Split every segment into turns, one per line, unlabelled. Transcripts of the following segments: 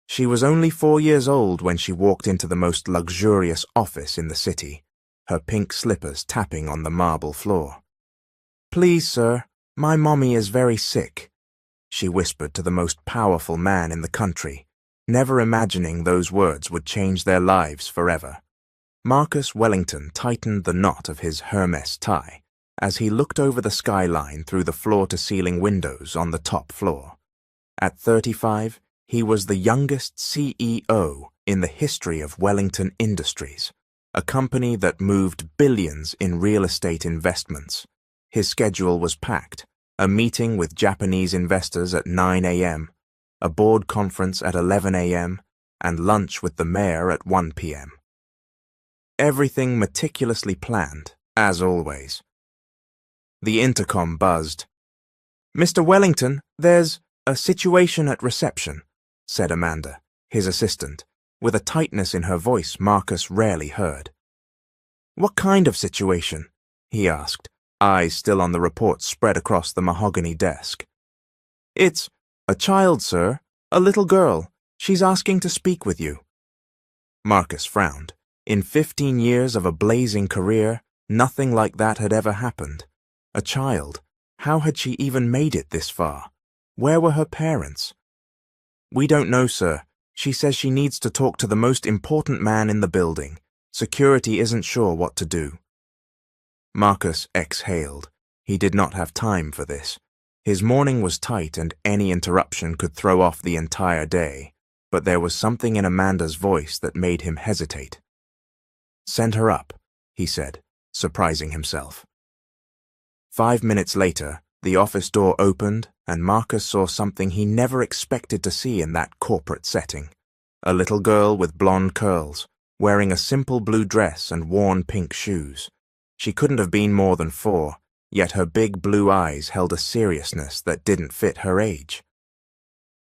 She was only 4 years old when she walked into the most luxurious office in the city, her pink slippers tapping on the marble floor. "Please, sir, my mommy is very sick," she whispered to the most powerful man in the country, never imagining those words would change their lives forever. Marcus Wellington tightened the knot of his Hermes tie as he looked over the skyline through the floor-to-ceiling windows on the top floor. At 35, he was the youngest CEO in the history of Wellington Industries, a company that moved billions in real estate investments. His schedule was packed: a meeting with Japanese investors at 9 a.m., a board conference at 11 a.m., and lunch with the mayor at 1 p.m. Everything meticulously planned, as always. The intercom buzzed. "Mr. Wellington, there's a situation at reception," said Amanda, his assistant, with a tightness in her voice Marcus rarely heard. "What kind of situation?" he asked, eyes still on the report spread across the mahogany desk. "It's a child, sir, a little girl. She's asking to speak with you." Marcus frowned. In 15 years of a blazing career, nothing like that had ever happened. A child. How had she even made it this far? Where were her parents? "We don't know, sir. She says she needs to talk to the most important man in the building. Security isn't sure what to do." Marcus exhaled. He did not have time for this. His morning was tight and any interruption could throw off the entire day, but there was something in Amanda's voice that made him hesitate. "Send her up," he said, surprising himself. 5 minutes later, the office door opened and Marcus saw something he never expected to see in that corporate setting. A little girl with blonde curls, wearing a simple blue dress and worn pink shoes. She couldn't have been more than 4, yet her big blue eyes held a seriousness that didn't fit her age.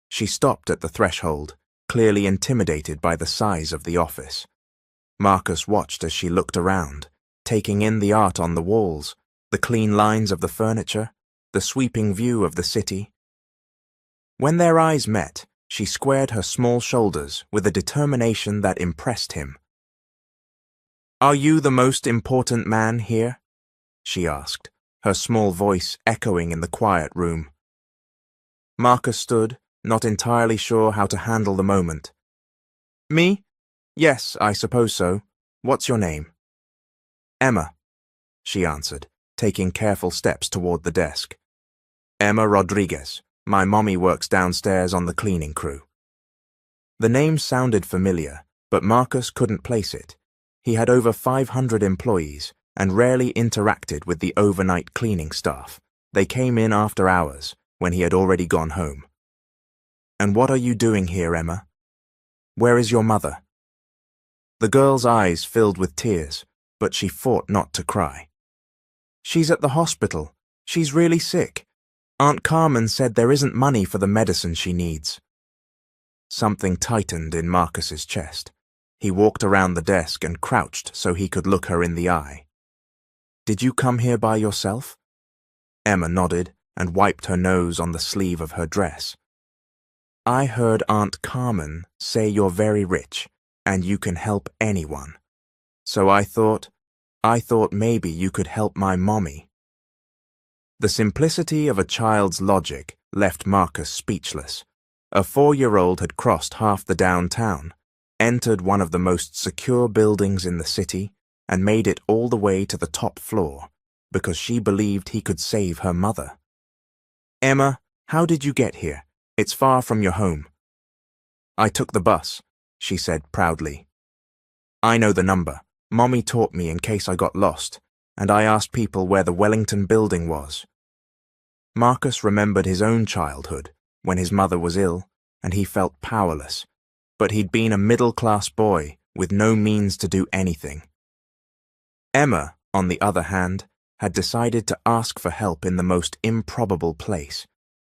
She stopped at the threshold, clearly intimidated by the size of the office. Marcus watched as she looked around, taking in the art on the walls, the clean lines of the furniture, the sweeping view of the city. When their eyes met, she squared her small shoulders with a determination that impressed him. "Are you the most important man here?" she asked, her small voice echoing in the quiet room. Marcus stood, not entirely sure how to handle the moment. "Me? Yes, I suppose so. What's your name?" "Emma," she answered, taking careful steps toward the desk. "Emma Rodriguez. My mommy works downstairs on the cleaning crew." The name sounded familiar, but Marcus couldn't place it. He had over 500 employees and rarely interacted with the overnight cleaning staff. They came in after hours, when he had already gone home. "And what are you doing here, Emma? Where is your mother?" The girl's eyes filled with tears, but she fought not to cry. "She's at the hospital. She's really sick. Aunt Carmen said there isn't money for the medicine she needs." Something tightened in Marcus's chest. He walked around the desk and crouched so he could look her in the eye. "Did you come here by yourself?" Emma nodded and wiped her nose on the sleeve of her dress. "I heard Aunt Carmen say you're very rich and you can help anyone. So I thought maybe you could help my mommy." The simplicity of a child's logic left Marcus speechless. A 4-year-old had crossed half the downtown, entered one of the most secure buildings in the city, and made it all the way to the top floor because she believed he could save her mother. "Emma, how did you get here? It's far from your home." "I took the bus," she said proudly. "I know the number. Mommy taught me in case I got lost, and I asked people where the Wellington building was." Marcus remembered his own childhood, when his mother was ill, and he felt powerless, but he'd been a middle-class boy with no means to do anything. Emma, on the other hand, had decided to ask for help in the most improbable place.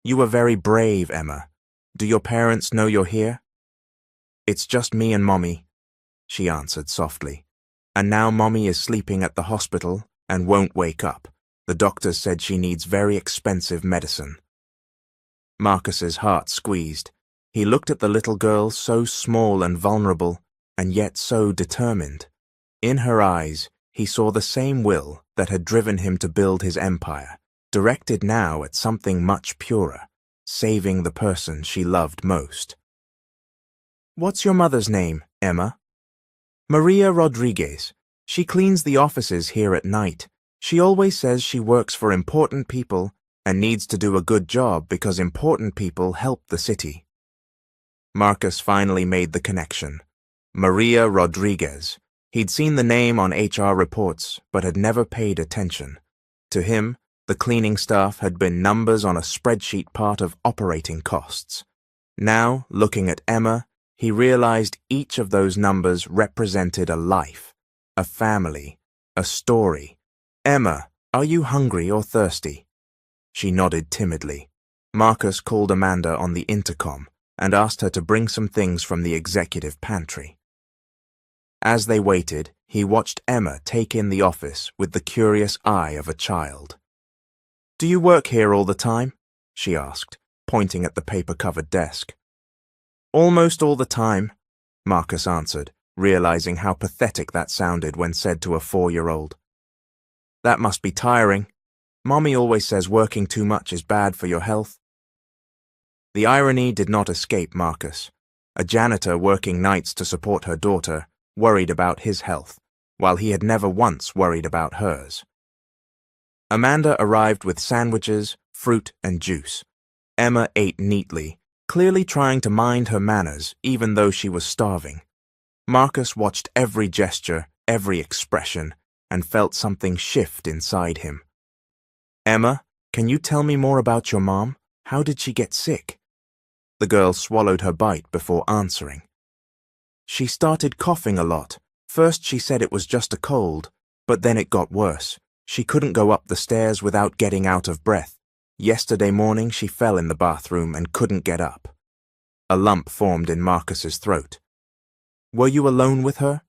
"You were very brave, Emma. Do your parents know you're here?" "It's just me and Mommy," she answered softly. "And now Mommy is sleeping at the hospital and won't wake up. The doctors said she needs very expensive medicine." Marcus's heart squeezed. He looked at the little girl, so small and vulnerable, and yet so determined. In her eyes, he saw the same will that had driven him to build his empire, directed now at something much purer, saving the person she loved most. "What's your mother's name, Emma?" "Maria Rodriguez. She cleans the offices here at night. She always says she works for important people and needs to do a good job because important people help the city." Marcus finally made the connection. Maria Rodriguez. He'd seen the name on HR reports, but had never paid attention. To him, the cleaning staff had been numbers on a spreadsheet part of operating costs. Now, looking at Emma, he realized each of those numbers represented a life, a family, a story. "Emma, are you hungry or thirsty?" She nodded timidly. Marcus called Amanda on the intercom and asked her to bring some things from the executive pantry. As they waited, he watched Emma take in the office with the curious eye of a child. "Do you work here all the time?" she asked, pointing at the paper-covered desk. "Almost all the time," Marcus answered, realizing how pathetic that sounded when said to a 4-year-old. "That must be tiring. Mommy always says working too much is bad for your health." The irony did not escape Marcus. A janitor working nights to support her daughter worried about his health, while he had never once worried about hers. Amanda arrived with sandwiches, fruit, and juice. Emma ate neatly, clearly trying to mind her manners even though she was starving. Marcus watched every gesture, every expression, and felt something shift inside him. "Emma, can you tell me more about your mom? How did she get sick?" The girl swallowed her bite before answering. "She started coughing a lot. First she said it was just a cold, but then it got worse. She couldn't go up the stairs without getting out of breath. Yesterday morning she fell in the bathroom and couldn't get up." A lump formed in Marcus's throat. "Were you alone with her?"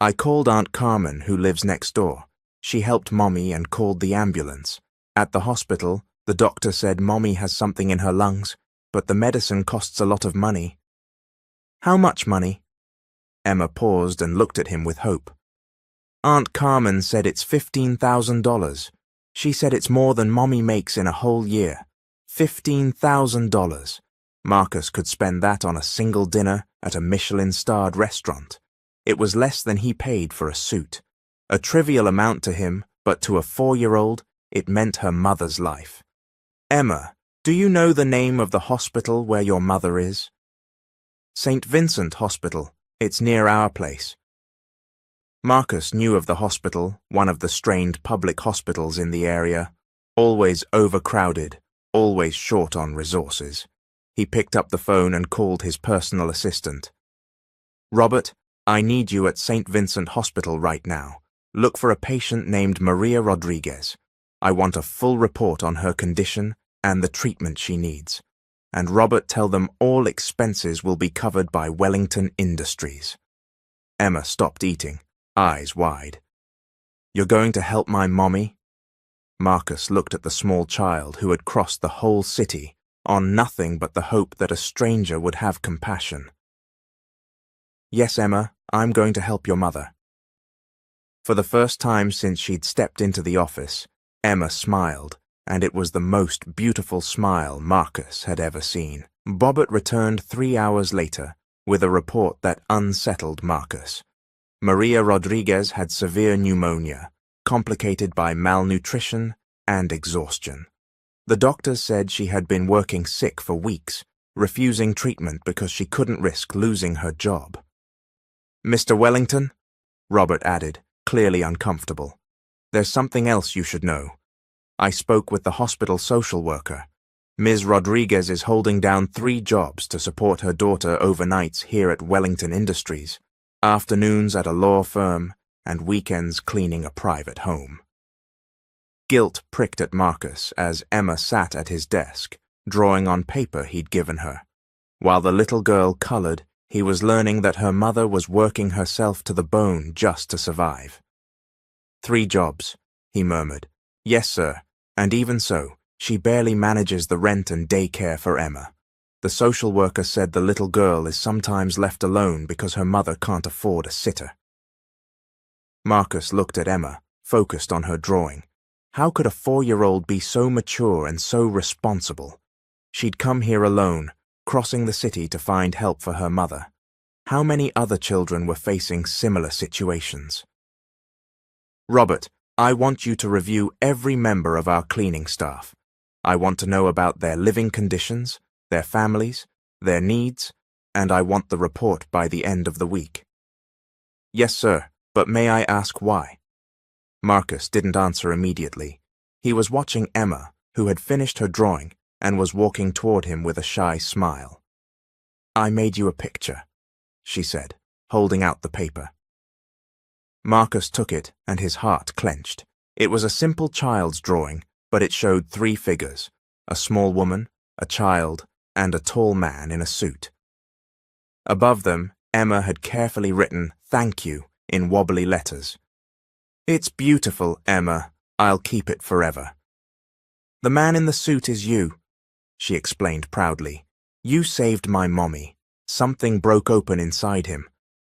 "I called Aunt Carmen, who lives next door. She helped Mommy and called the ambulance. At the hospital, the doctor said Mommy has something in her lungs, but the medicine costs a lot of money." "How much money?" Emma paused and looked at him with hope. "Aunt Carmen said it's $15,000. She said it's more than Mommy makes in a whole year. $15,000. Marcus could spend that on a single dinner at a Michelin-starred restaurant. It was less than he paid for a suit. A trivial amount to him, but to a 4-year-old, it meant her mother's life. "Emma, do you know the name of the hospital where your mother is?" "St. Vincent Hospital. It's near our place." Marcus knew of the hospital, one of the strained public hospitals in the area, always overcrowded, always short on resources. He picked up the phone and called his personal assistant. "Robert, I need you at St. Vincent Hospital right now. Look for a patient named Maria Rodriguez. I want a full report on her condition and the treatment she needs. And Robert, tell them all expenses will be covered by Wellington Industries." Emma stopped eating, eyes wide. "You're going to help my mommy?" Marcus looked at the small child who had crossed the whole city on nothing but the hope that a stranger would have compassion. "Yes, Emma, I'm going to help your mother." For the first time since she'd stepped into the office, Emma smiled, and it was the most beautiful smile Marcus had ever seen. Bobbert returned 3 hours later with a report that unsettled Marcus. Maria Rodriguez had severe pneumonia, complicated by malnutrition and exhaustion. The doctors said she had been working sick for weeks, refusing treatment because she couldn't risk losing her job. "Mr. Wellington," Robert added, clearly uncomfortable, "there's something else you should know. I spoke with the hospital social worker. Ms. Rodriguez is holding down 3 jobs to support her daughter overnights here at Wellington Industries, afternoons at a law firm, and weekends cleaning a private home." Guilt pricked at Marcus as Emma sat at his desk, drawing on paper he'd given her. While the little girl colored, he was learning that her mother was working herself to the bone just to survive. "3 jobs," he murmured. "Yes, sir, and even so, she barely manages the rent and daycare for Emma. The social worker said the little girl is sometimes left alone because her mother can't afford a sitter. Marcus looked at Emma, focused on her drawing. How could a 4-year-old be so mature and so responsible? She'd come here alone, crossing the city to find help for her mother. How many other children were facing similar situations? Robert, I want you to review every member of our cleaning staff. I want to know about their living conditions, their families, their needs, and I want the report by the end of the week. Yes, sir, but may I ask why? Marcus didn't answer immediately. He was watching Emma, who had finished her drawing and was walking toward him with a shy smile. I made you a picture, she said, holding out the paper. Marcus took it and his heart clenched. It was a simple child's drawing, but it showed 3 figures, a small woman, a child, and a tall man in a suit. Above them, Emma had carefully written, "Thank you," in wobbly letters. It's beautiful, Emma. I'll keep it forever. The man in the suit is you, she explained proudly. You saved my mommy. Something broke open inside him.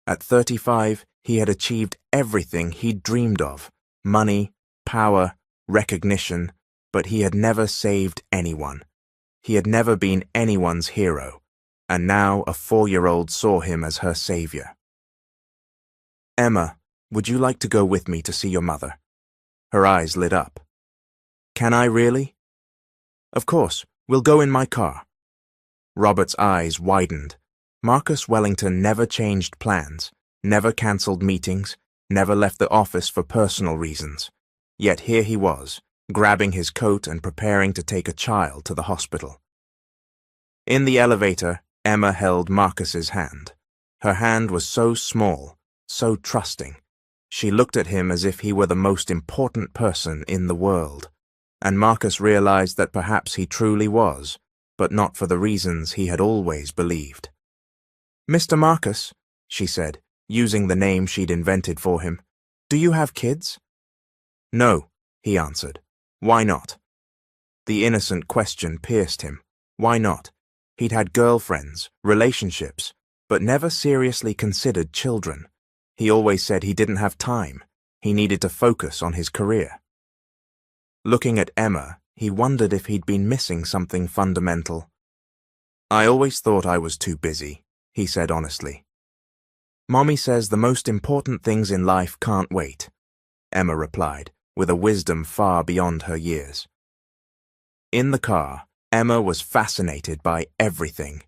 At 35, he had achieved everything he'd dreamed of: money, power, recognition, but he had never saved anyone. He had never been anyone's hero, and now a 4-year-old saw him as her savior. Emma, would you like to go with me to see your mother? Her eyes lit up. Can I really? Of course, we'll go in my car. Robert's eyes widened. Marcus Wellington never changed plans, never cancelled meetings, never left the office for personal reasons. Yet here he was, grabbing his coat and preparing to take a child to the hospital. In the elevator, Emma held Marcus's hand. Her hand was so small, so trusting. She looked at him as if he were the most important person in the world, and Marcus realized that perhaps he truly was, but not for the reasons he had always believed. Mr. Marcus, she said, using the name she'd invented for him, do you have kids? No, he answered. Why not? The innocent question pierced him. Why not? He'd had girlfriends, relationships, but never seriously considered children. He always said he didn't have time. He needed to focus on his career. Looking at Emma, he wondered if he'd been missing something fundamental. I always thought I was too busy, he said honestly. Mommy says the most important things in life can't wait, Emma replied, with a wisdom far beyond her years. In the car, Emma was fascinated by everything.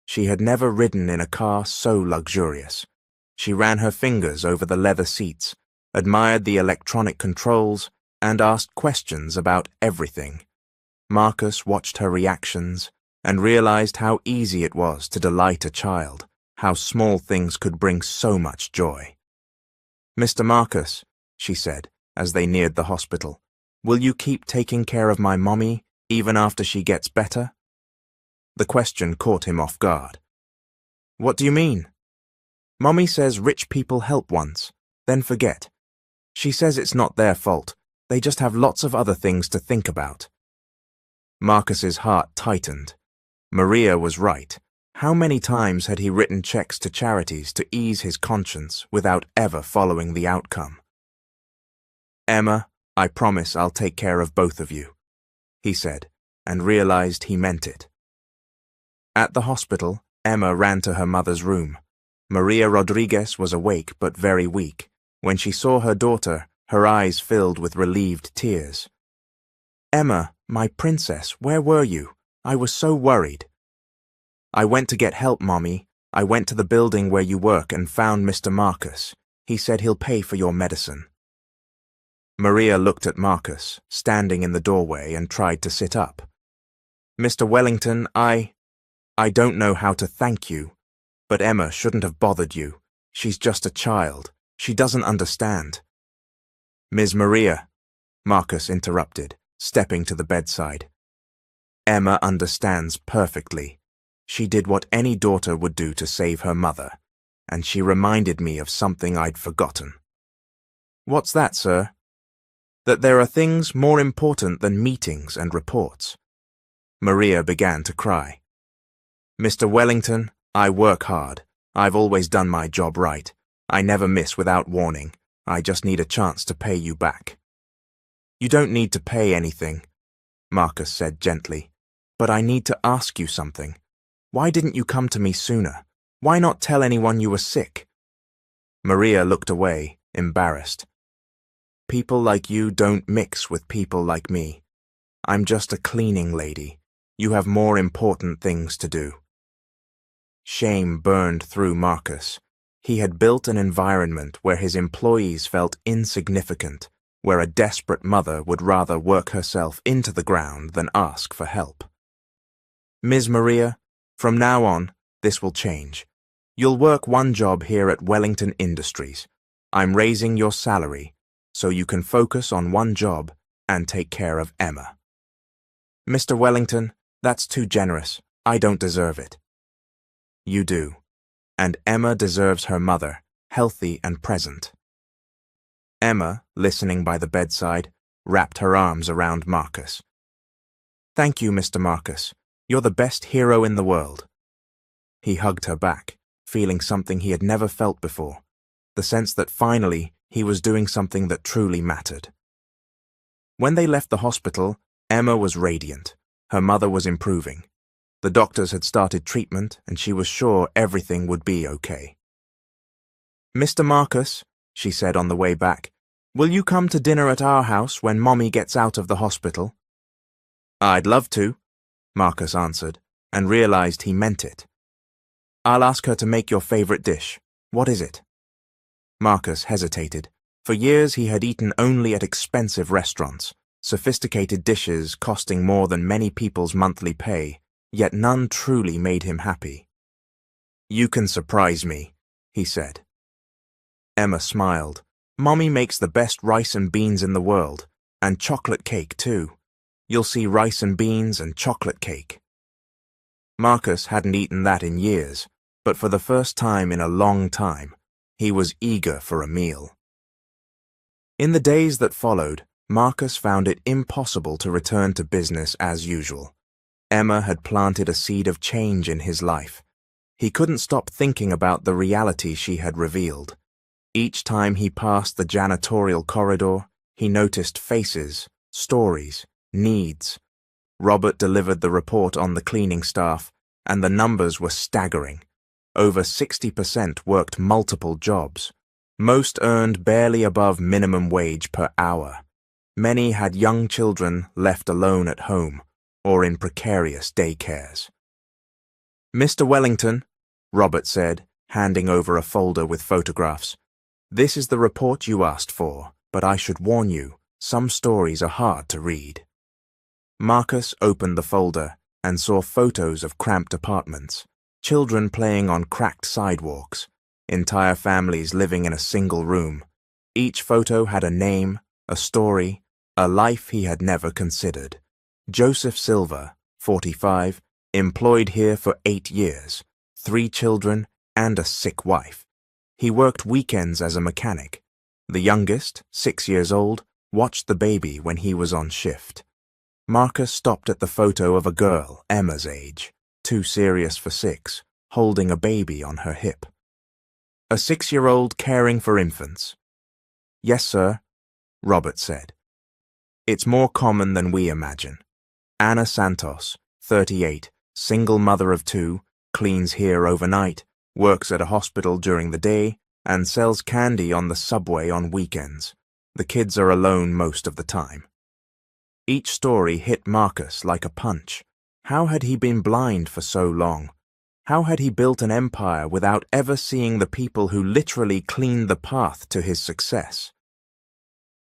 She had never ridden in a car so luxurious. She ran her fingers over the leather seats, admired the electronic controls, and asked questions about everything. Marcus watched her reactions and realized how easy it was to delight a child, how small things could bring so much joy. Mr. Marcus, she said, as they neared the hospital, will you keep taking care of my mommy even after she gets better? The question caught him off guard. What do you mean? Mommy says rich people help once, then forget. She says it's not their fault. They just have lots of other things to think about. Marcus's heart tightened. Maria was right. How many times had he written checks to charities to ease his conscience without ever following the outcome? Emma, I promise I'll take care of both of you, he said, and realized he meant it. At the hospital, Emma ran to her mother's room. Maria Rodriguez was awake but very weak. When she saw her daughter, her eyes filled with relieved tears. Emma, my princess, where were you? I was so worried. I went to get help, Mommy. I went to the building where you work and found Mr. Marcus. He said he'll pay for your medicine. Maria looked at Marcus, standing in the doorway, and tried to sit up. Mr. Wellington, I don't know how to thank you. But Emma shouldn't have bothered you. She's just a child. She doesn't understand. Ms. Maria, Marcus interrupted, stepping to the bedside. Emma understands perfectly. She did what any daughter would do to save her mother, and she reminded me of something I'd forgotten. What's that, sir? That there are things more important than meetings and reports. Maria began to cry. Mr. Wellington, I work hard. I've always done my job right. I never miss without warning. I just need a chance to pay you back. You don't need to pay anything, Marcus said gently. But I need to ask you something. Why didn't you come to me sooner? Why not tell anyone you were sick? Maria looked away, embarrassed. People like you don't mix with people like me. I'm just a cleaning lady. You have more important things to do. Shame burned through Marcus. He had built an environment where his employees felt insignificant, where a desperate mother would rather work herself into the ground than ask for help. Ms. Maria, from now on, this will change. You'll work one job here at Wellington Industries. I'm raising your salary, so you can focus on one job and take care of Emma. Mr. Wellington, that's too generous. I don't deserve it. You do. And Emma deserves her mother, healthy and present. Emma, listening by the bedside, wrapped her arms around Marcus. Thank you, Mr. Marcus. You're the best hero in the world. He hugged her back, feeling something he had never felt before, the sense that finally he was doing something that truly mattered. When they left the hospital, Emma was radiant. Her mother was improving. The doctors had started treatment, and she was sure everything would be okay. Mr. Marcus, she said on the way back, will you come to dinner at our house when Mommy gets out of the hospital? I'd love to, Marcus answered, and realized he meant it. I'll ask her to make your favorite dish. What is it? Marcus hesitated. For years he had eaten only at expensive restaurants, sophisticated dishes costing more than many people's monthly pay, yet none truly made him happy. You can surprise me, he said. Emma smiled. Mommy makes the best rice and beans in the world, and chocolate cake too. You'll see rice and beans and chocolate cake. Marcus hadn't eaten that in years, but for the first time in a long time, he was eager for a meal. In the days that followed, Marcus found it impossible to return to business as usual. Emma had planted a seed of change in his life. He couldn't stop thinking about the reality she had revealed. Each time he passed the janitorial corridor, he noticed faces, stories, needs. Robert delivered the report on the cleaning staff, and the numbers were staggering. Over 60% worked multiple jobs. Most earned barely above minimum wage per hour. Many had young children left alone at home or in precarious daycares. Mr. Wellington, Robert said, handing over a folder with photographs. This is the report you asked for, but I should warn you, some stories are hard to read. Marcus opened the folder and saw photos of cramped apartments, children playing on cracked sidewalks, entire families living in a single room. Each photo had a name, a story, a life he had never considered. Joseph Silva, 45, employed here for 8 years, 3 children and a sick wife. He worked weekends as a mechanic. The youngest, 6 years old, watched the baby when he was on shift. Marcus stopped at the photo of a girl, Emma's age, too serious for 6, holding a baby on her hip. A 6-year-old caring for infants. Yes, sir, Robert said. It's more common than we imagine. Anna Santos, 38, single mother of 2, cleans here overnight, works at a hospital during the day, and sells candy on the subway on weekends. The kids are alone most of the time. Each story hit Marcus like a punch. How had he been blind for so long? How had he built an empire without ever seeing the people who literally cleaned the path to his success?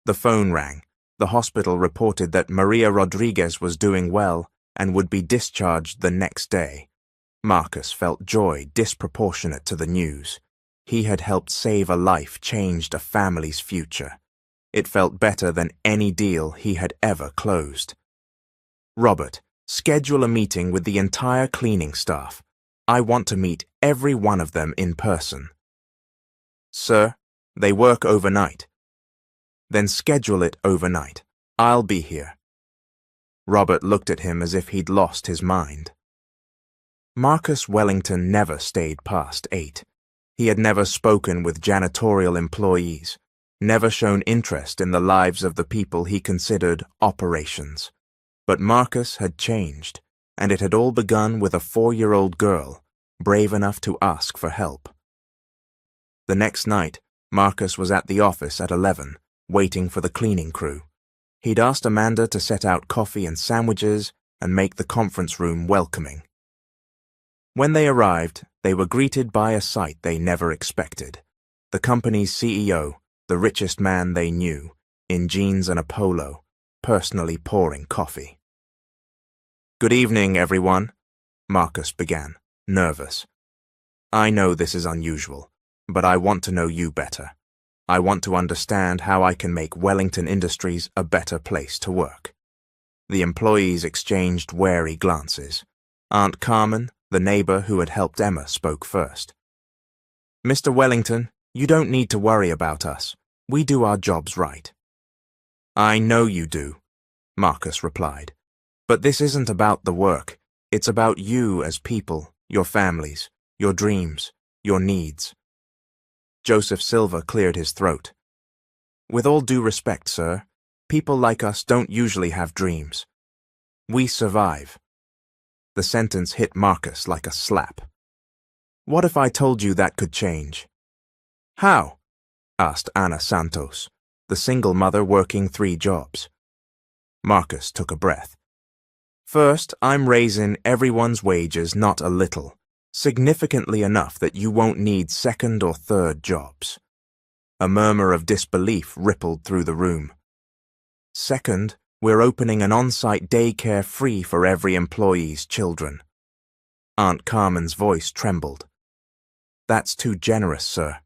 The phone rang. The hospital reported that Maria Rodriguez was doing well and would be discharged the next day. Marcus felt joy disproportionate to the news. He had helped save a life, changed a family's future. It felt better than any deal he had ever closed. Robert, schedule a meeting with the entire cleaning staff. I want to meet every one of them in person. Sir, they work overnight. Then schedule it overnight. I'll be here. Robert looked at him as if he'd lost his mind. Marcus Wellington never stayed past 8. He had never spoken with janitorial employees, never shown interest in the lives of the people he considered operations. But Marcus had changed, and it had all begun with a 4-year-old girl, brave enough to ask for help. The next night, Marcus was at the office at 11, waiting for the cleaning crew. He'd asked Amanda to set out coffee and sandwiches and make the conference room welcoming. When they arrived, they were greeted by a sight they never expected. The company's CEO, the richest man they knew, in jeans and a polo, personally pouring coffee. "Good evening, everyone," Marcus began, nervous. "I know this is unusual, but I want to know you better. I want to understand how I can make Wellington Industries a better place to work." The employees exchanged wary glances. Aunt Carmen, the neighbor who had helped Emma, spoke first. "Mr. Wellington, you don't need to worry about us. We do our jobs right." "I know you do," Marcus replied. "But this isn't about the work. It's about you as people, your families, your dreams, your needs." Joseph Silver cleared his throat. "With all due respect, sir, people like us don't usually have dreams. We survive." The sentence hit Marcus like a slap. "What if I told you that could change?" "How?" asked Ana Santos, the single mother working 3 jobs. Marcus took a breath. "First, I'm raising everyone's wages not a little, significantly enough that you won't need 2nd or 3rd jobs." A murmur of disbelief rippled through the room. "Second, we're opening an on-site daycare free for every employee's children." Aunt Carmen's voice trembled. "That's too generous, sir.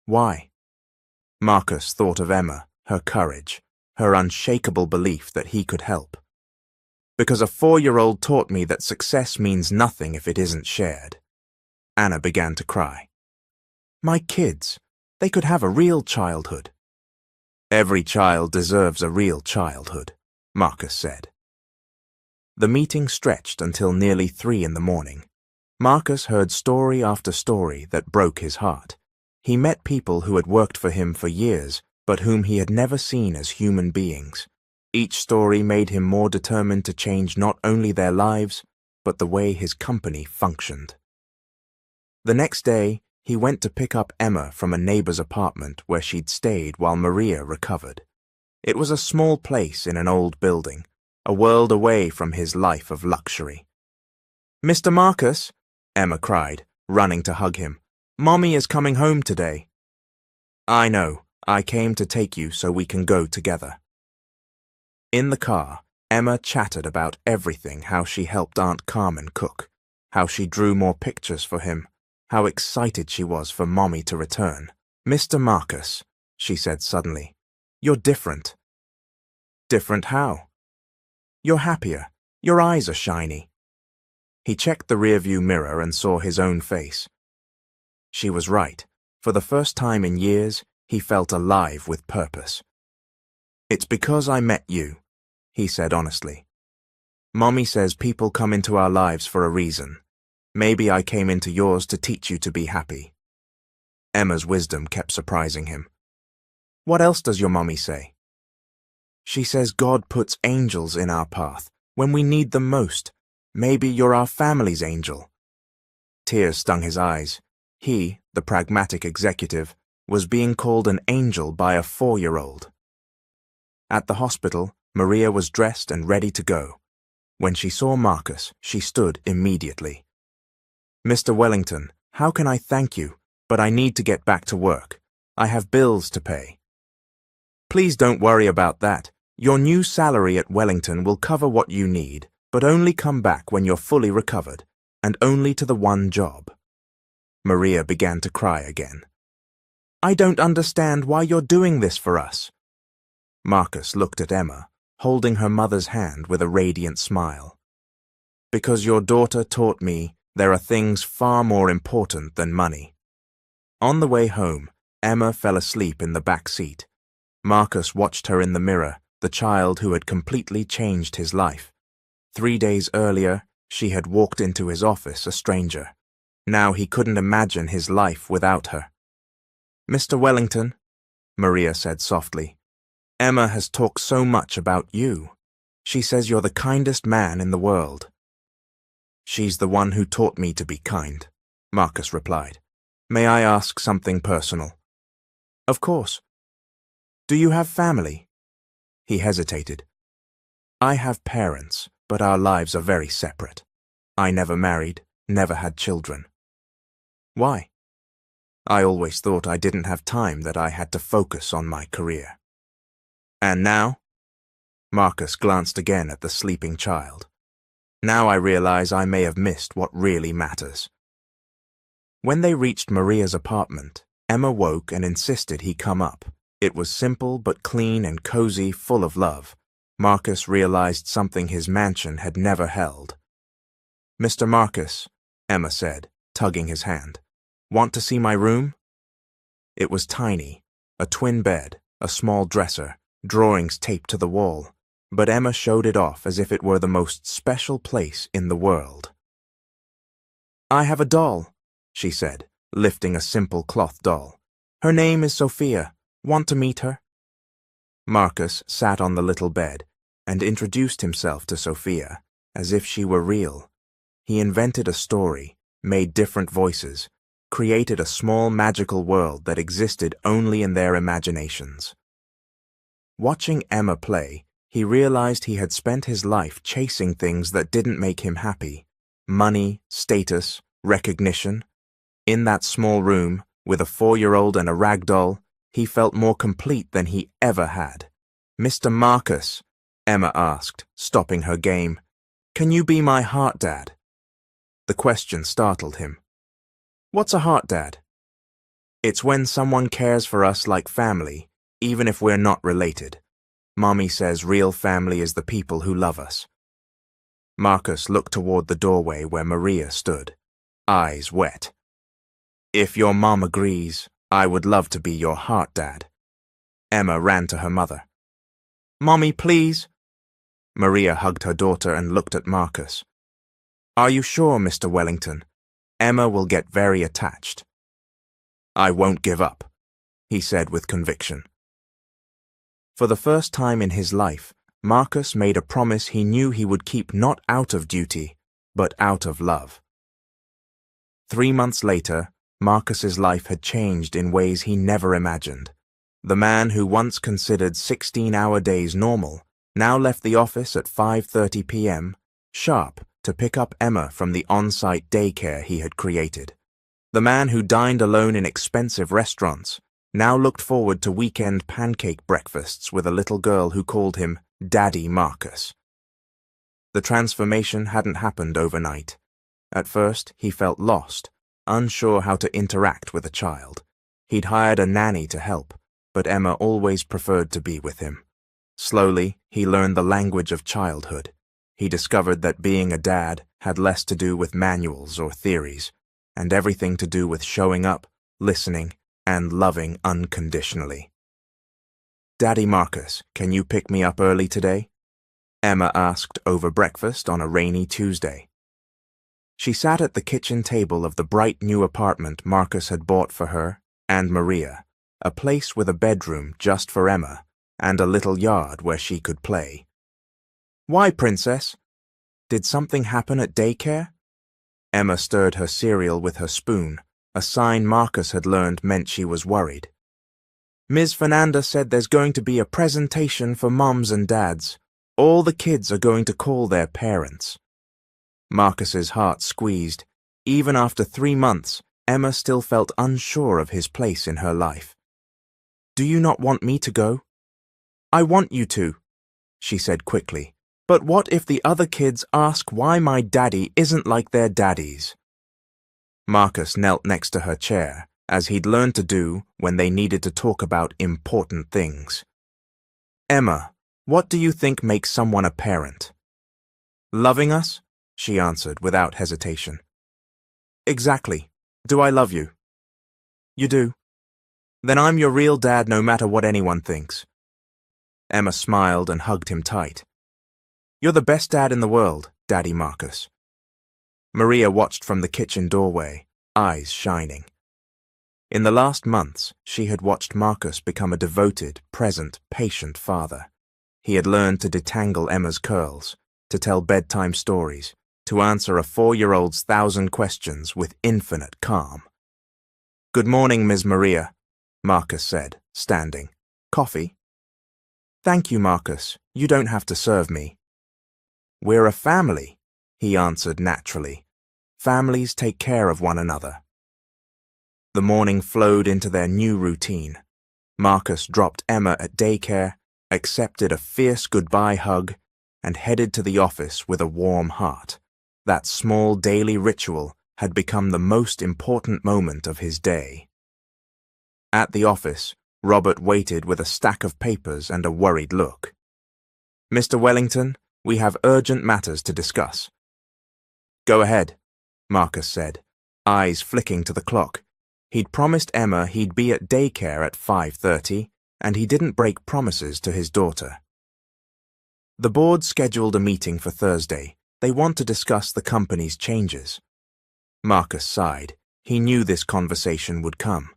Why?" Marcus thought of Emma, her courage, her unshakable belief that he could help. "Because a 4-year-old taught me that success means nothing if it isn't shared." Anna began to cry. "My kids, they could have a real childhood." "Every child deserves a real childhood," Marcus said. The meeting stretched until nearly 3 in the morning. Marcus heard story after story that broke his heart. He met people who had worked for him for years, but whom he had never seen as human beings. Each story made him more determined to change not only their lives, but the way his company functioned. The next day, he went to pick up Emma from a neighbor's apartment where she'd stayed while Maria recovered. It was a small place in an old building, a world away from his life of luxury. "Mr. Marcus," Emma cried, running to hug him, "Mommy is coming home today." "I know. I came to take you so we can go together." In the car, Emma chattered about everything: how she helped Aunt Carmen cook, how she drew more pictures for him, how excited she was for Mommy to return. "Mr. Marcus," she said suddenly, "you're different." "Different how?" "You're happier. Your eyes are shiny." He checked the rearview mirror and saw his own face. She was right. For the first time in years, he felt alive with purpose. "It's because I met you," he said honestly. "Mommy says people come into our lives for a reason. Maybe I came into yours to teach you to be happy." Emma's wisdom kept surprising him. "What else does your mommy say?" "She says God puts angels in our path when we need them most. Maybe you're our family's angel." Tears stung his eyes. He, the pragmatic executive, was being called an angel by a 4-year-old. At the hospital, Maria was dressed and ready to go. When she saw Marcus, she stood immediately. "Mr. Wellington, how can I thank you? But I need to get back to work. I have bills to pay." "Please don't worry about that. Your new salary at Wellington will cover what you need, but only come back when you're fully recovered, and only to the one job." Maria began to cry again. "I don't understand why you're doing this for us." Marcus looked at Emma, holding her mother's hand with a radiant smile. "Because your daughter taught me there are things far more important than money." On the way home, Emma fell asleep in the back seat. Marcus watched her in the mirror, the child who had completely changed his life. 3 days earlier, She had walked into his office a stranger. Now he couldn't imagine his life without her. "Mr. Wellington," Maria said softly, "Emma has talked so much about you. She says you're the kindest man in the world." "She's the one who taught me to be kind," Marcus replied. "May I ask something personal?" "Of course." "Do you have family?" He hesitated. "I have parents, but our lives are very separate. I never married, never had children." "Why?" "I always thought I didn't have time, that I had to focus on my career." "And now?" Marcus glanced again at the sleeping child. "Now I realize I may have missed what really matters." When they reached Maria's apartment, Emma woke and insisted he come up. It was simple but clean and cozy, full of love. Marcus realized something his mansion had never held. "Mr. Marcus," Emma said, tugging his hand, "want to see my room?" It was tiny, a twin bed, a small dresser, drawings taped to the wall, but Emma showed it off as if it were the most special place in the world. "I have a doll," she said, lifting a simple cloth doll. "Her name is Sophia. Want to meet her?" Marcus sat on the little bed and introduced himself to Sophia as if she were real. He invented a story, made different voices, created a small magical world that existed only in their imaginations. Watching Emma play, he realized he had spent his life chasing things that didn't make him happy: money, status, recognition. In that small room, with a 4-year-old and a rag doll, he felt more complete than he ever had. "Mr. Marcus," Emma asked, stopping her game, "can you be my heart dad?" The question startled him. "What's a heart dad?" "It's when someone cares for us like family, even if we're not related. Mommy says real family is the people who love us." Marcus looked toward the doorway where Maria stood, eyes wet. "If your mom agrees, I would love to be your heart dad." Emma ran to her mother. "Mommy, please." Maria hugged her daughter and looked at Marcus. "Are you sure, Mr. Wellington? Emma will get very attached." "I won't give up," he said with conviction. For the first time in his life, Marcus made a promise he knew he would keep not out of duty, but out of love. 3 months later, Marcus's life had changed in ways he never imagined. The man who once considered 16-hour days normal now left the office at 5:30 p.m., sharp, to pick up Emma from the on-site daycare he had created. The man who dined alone in expensive restaurants now looked forward to weekend pancake breakfasts with a little girl who called him Daddy Marcus. The transformation hadn't happened overnight. At first, he felt lost, unsure how to interact with a child. He'd hired a nanny to help, but Emma always preferred to be with him. Slowly, he learned the language of childhood. He discovered that being a dad had less to do with manuals or theories, and everything to do with showing up, listening, and loving unconditionally. "Daddy Marcus, can you pick me up early today?" Emma asked over breakfast on a rainy Tuesday. She sat at the kitchen table of the bright new apartment Marcus had bought for her and Maria, a place with a bedroom just for Emma and a little yard where she could play. "Why, Princess? Did something happen at daycare?" Emma stirred her cereal with her spoon, a sign Marcus had learned meant she was worried. "Ms. Fernanda said there's going to be a presentation for moms and dads. All the kids are going to call their parents." Marcus's heart squeezed. Even after 3 months, Emma still felt unsure of his place in her life. "Do you not want me to go?" "I want you to," she said quickly. "But what if the other kids ask why my daddy isn't like their daddies?" Marcus knelt next to her chair, as he'd learned to do when they needed to talk about important things. "Emma, what do you think makes someone a parent?" "Loving us," she answered without hesitation. "Exactly. Do I love you?" "You do." "Then I'm your real dad no matter what anyone thinks." Emma smiled and hugged him tight. "You're the best dad in the world, Daddy Marcus. Maria watched from the kitchen doorway, eyes shining. In the last months, she had watched Marcus become a devoted, present, patient father. He had learned to detangle Emma's curls, to tell bedtime stories, to answer a 4-year-old's 1,000 questions with infinite calm. "Good morning, Ms. Maria," Marcus said, standing. "Coffee?" "Thank you, Marcus. You don't have to serve me." "We're a family," he answered naturally. "Families take care of one another." The morning flowed into their new routine. Marcus dropped Emma at daycare, accepted a fierce goodbye hug, and headed to the office with a warm heart. That small daily ritual had become the most important moment of his day. At the office, Robert waited with a stack of papers and a worried look. "Mr. Wellington, we have urgent matters to discuss." "Go ahead," Marcus said, eyes flicking to the clock. He'd promised Emma he'd be at daycare at 5:30, and he didn't break promises to his daughter. The board scheduled a meeting for Thursday. They want to discuss the company's changes. Marcus sighed. He knew this conversation would come.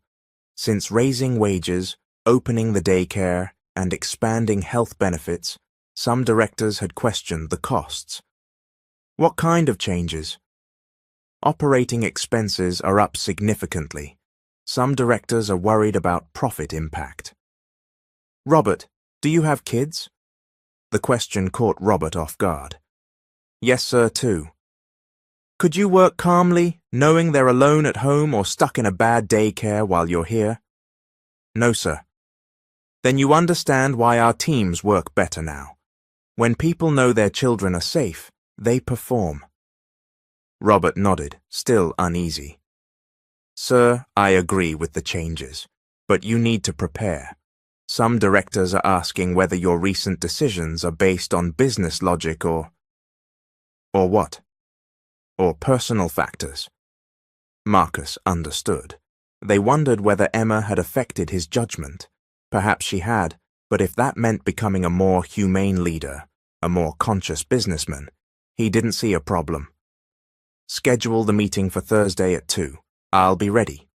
Since raising wages, opening the daycare, and expanding health benefits, some directors had questioned the costs. What kind of changes? Operating expenses are up significantly. Some directors are worried about profit impact. "Robert, do you have kids?" The question caught Robert off guard. "Yes, sir, too." "Could you work calmly, knowing they're alone at home or stuck in a bad daycare while you're here?" "No, sir." "Then you understand why our teams work better now. When people know their children are safe, they perform." Robert nodded, still uneasy. "Sir, I agree with the changes, but you need to prepare. Some directors are asking whether your recent decisions are based on business logic or what? Or personal factors." Marcus understood. They wondered whether Emma had affected his judgment. Perhaps she had, but if that meant becoming a more humane leader, a more conscious businessman, he didn't see a problem. "Schedule the meeting for Thursday at 2. I'll be ready."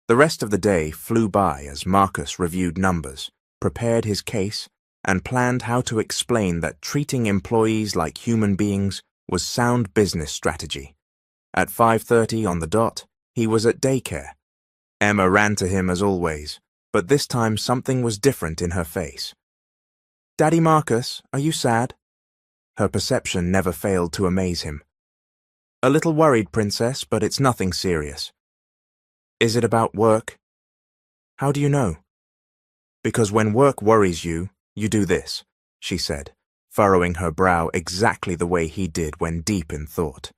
The rest of the day flew by as Marcus reviewed numbers, prepared his case, and planned how to explain that treating employees like human beings was sound business strategy. At 5:30 on the dot, he was at daycare. Emma ran to him as always, but this time something was different in her face. "Daddy Marcus, are you sad?" Her perception never failed to amaze him. "A little worried, Princess, but it's nothing serious." "Is it about work?" "How do you know?" "Because when work worries you, you do this," she said, furrowing her brow exactly the way he did when deep in thought.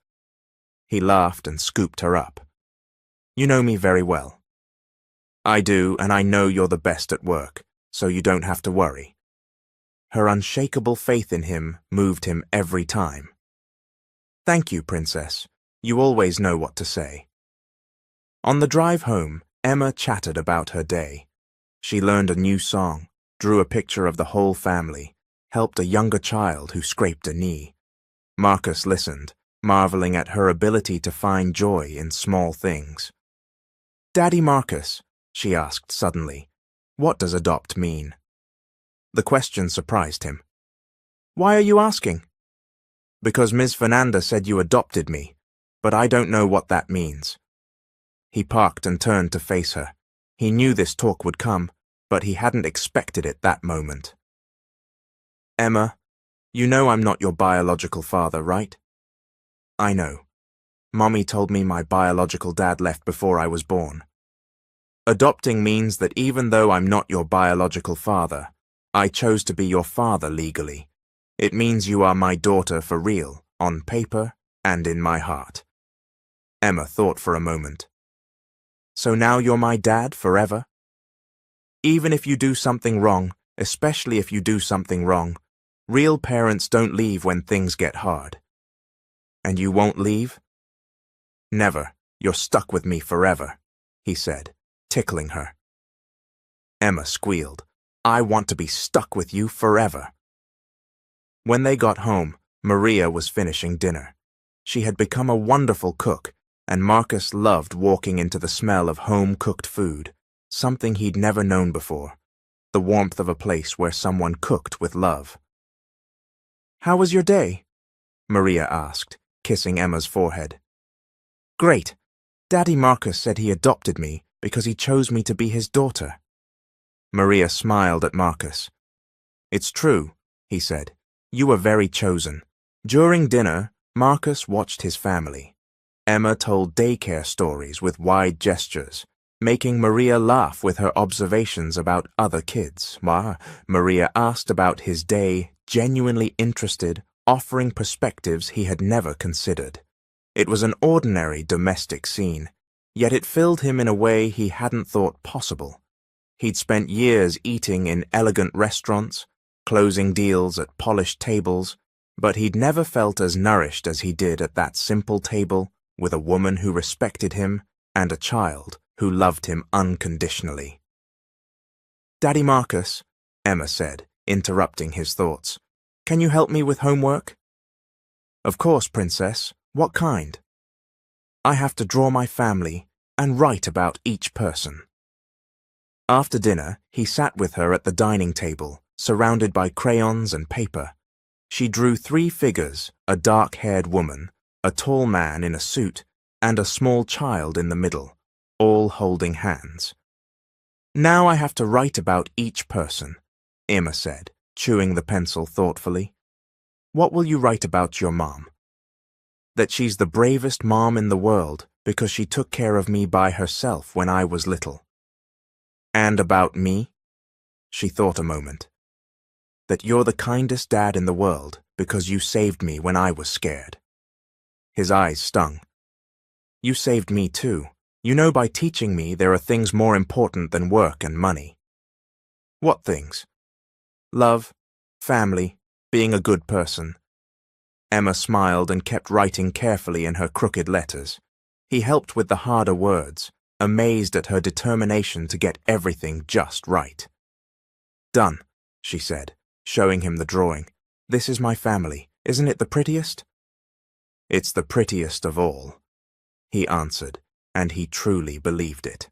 He laughed and scooped her up. "You know me very well." "I do, and I know you're the best at work, so you don't have to worry." Her unshakable faith in him moved him every time. "Thank you, Princess. You always know what to say." On the drive home, Emma chattered about her day. She learned a new song, drew a picture of the whole family, helped a younger child who scraped a knee. Marcus listened, marveling at her ability to find joy in small things. "Daddy Marcus," she asked suddenly, "what does adopt mean?" The question surprised him. "Why are you asking?" "Because Ms. Fernanda said you adopted me, but I don't know what that means." He parked and turned to face her. He knew this talk would come, but he hadn't expected it that moment. "Emma, you know I'm not your biological father, right?" "I know. Mommy told me my biological dad left before I was born." "Adopting means that even though I'm not your biological father, I chose to be your father legally. It means you are my daughter for real, on paper and in my heart." Emma thought for a moment. "So now you're my dad forever?" "Even if you do something wrong, especially if you do something wrong, real parents don't leave when things get hard." "And you won't leave?" "Never. You're stuck with me forever," he said, tickling her. Emma squealed. "I want to be stuck with you forever." When they got home, Maria was finishing dinner. She had become a wonderful cook, and Marcus loved walking into the smell of home-cooked food, something he'd never known before, the warmth of a place where someone cooked with love. "How was your day?" Maria asked, kissing Emma's forehead. "Great. Daddy Marcus said he adopted me because he chose me to be his daughter." Maria smiled at Marcus. "It's true," he said. "You were very chosen." During dinner, Marcus watched his family. Emma told daycare stories with wide gestures, making Maria laugh with her observations about other kids. Maria asked about his day, genuinely interested, offering perspectives he had never considered. It was an ordinary domestic scene, yet it filled him in a way he hadn't thought possible. He'd spent years eating in elegant restaurants, closing deals at polished tables, but he'd never felt as nourished as he did at that simple table with a woman who respected him and a child who loved him unconditionally. "Daddy Marcus," Emma said, interrupting his thoughts, "can you help me with homework?" "Of course, Princess. What kind?" "I have to draw my family and write about each person." After dinner, he sat with her at the dining table, surrounded by crayons and paper. She drew 3 figures, a dark-haired woman, a tall man in a suit, and a small child in the middle, all holding hands. "Now I have to write about each person," Emma said, chewing the pencil thoughtfully. "What will you write about your mom?" "That she's the bravest mom in the world because she took care of me by herself when I was little." "And about me?" She thought a moment. "That you're the kindest dad in the world because you saved me when I was scared." His eyes stung. "You saved me too. You know, by teaching me there are things more important than work and money." "What things?" "Love, family, being a good person." Emma smiled and kept writing carefully in her crooked letters. He helped with the harder words, amazed at her determination to get everything just right. "Done," she said, showing him the drawing. "This is my family. Isn't it the prettiest?" "It's the prettiest of all," he answered, and he truly believed it.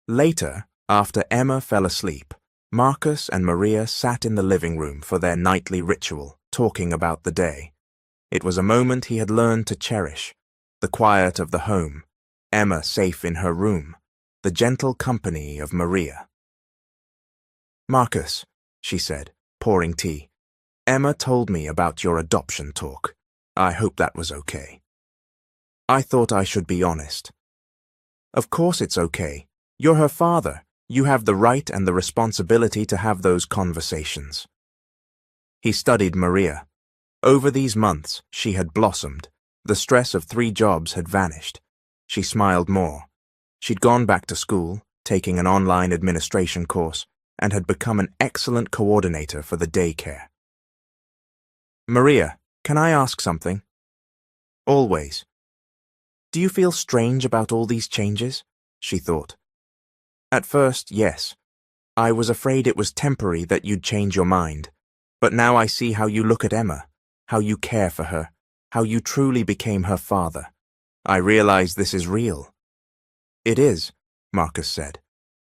Later, after Emma fell asleep, Marcus and Maria sat in the living room for their nightly ritual, talking about the day. It was a moment he had learned to cherish, the quiet of the home, Emma safe in her room, the gentle company of Maria. "Marcus," she said, pouring tea, "Emma told me about your adoption talk. I hope that was okay." "I thought I should be honest." "Of course it's okay. You're her father. You have the right and the responsibility to have those conversations." He studied Maria. Over these months, she had blossomed. The stress of 3 jobs had vanished. She smiled more. She'd gone back to school, taking an online administration course, and had become an excellent coordinator for the daycare. "Maria, can I ask something?" "Always." "Do you feel strange about all these changes?" she thought. "At first, yes. I was afraid it was temporary, that you'd change your mind. But now I see how you look at Emma, how you care for her, how you truly became her father. I realize this is real." "It is," Marcus said.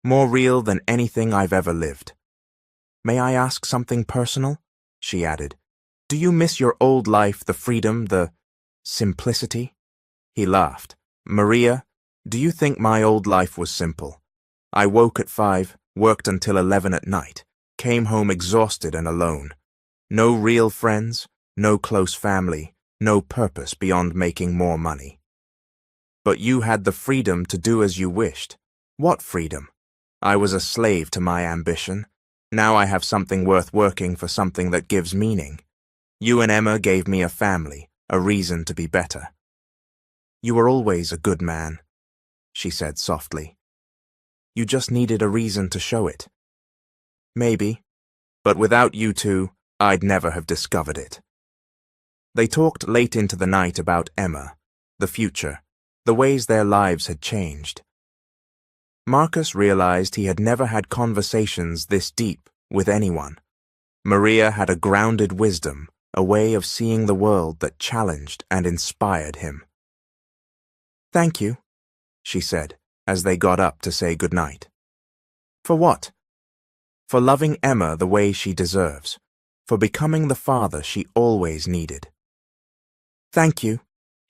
"More real than anything I've ever lived." "May I ask something personal?" she added. "Do you miss your old life, the freedom, the simplicity?" He laughed. "Maria, do you think my old life was simple? I woke at 5, worked until 11 at night, came home exhausted and alone. No real friends, no close family, no purpose beyond making more money. But you had the freedom to do as you wished. What freedom? I was a slave to my ambition. Now I have something worth working for, something that gives meaning. You and Emma gave me a family, a reason to be better." "You were always a good man," she said softly. "You just needed a reason to show it." "Maybe, but without you two, I'd never have discovered it." They talked late into the night about Emma, the future, the ways their lives had changed. Marcus realized he had never had conversations this deep with anyone. Maria had a grounded wisdom, a way of seeing the world that challenged and inspired him. "Thank you," she said, as they got up to say goodnight. "For what?" "For loving Emma the way she deserves, for becoming the father she always needed." "Thank you,"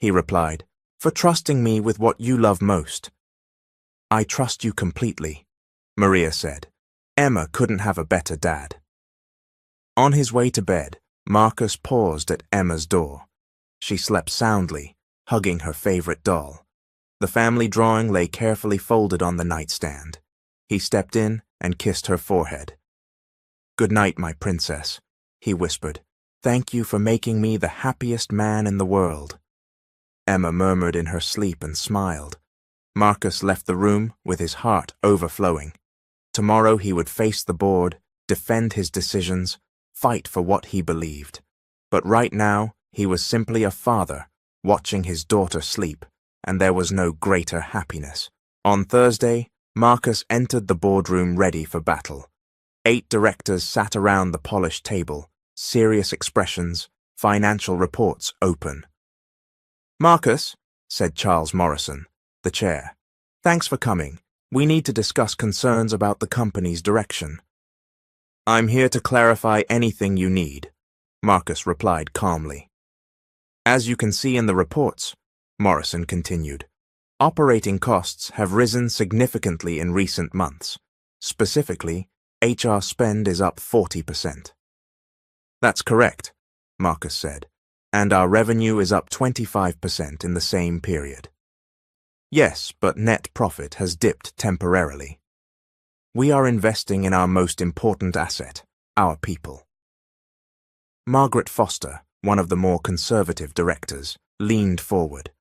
he replied, "for trusting me with what you love most." "I trust you completely," Maria said. "Emma couldn't have a better dad." On his way to bed, Marcus paused at Emma's door. She slept soundly, hugging her favorite doll. The family drawing lay carefully folded on the nightstand. He stepped in and kissed her forehead. "Good night, my princess," he whispered. "Thank you for making me the happiest man in the world." Emma murmured in her sleep and smiled. Marcus left the room with his heart overflowing. Tomorrow he would face the board, defend his decisions, fight for what he believed. But right now, he was simply a father, watching his daughter sleep, and there was no greater happiness. On Thursday, Marcus entered the boardroom ready for battle. 8 directors sat around the polished table, serious expressions, financial reports open. "Marcus," said Charles Morrison, the chair, "thanks for coming. We need to discuss concerns about the company's direction." "I'm here to clarify anything you need," Marcus replied calmly. "As you can see in the reports," Morrison continued, "operating costs have risen significantly in recent months. Specifically, HR spend is up 40%. "That's correct," Marcus said, "and our revenue is up 25% in the same period." "Yes, but net profit has dipped temporarily. We are investing in our most important asset, our people." Margaret Foster, one of the more conservative directors, leaned forward.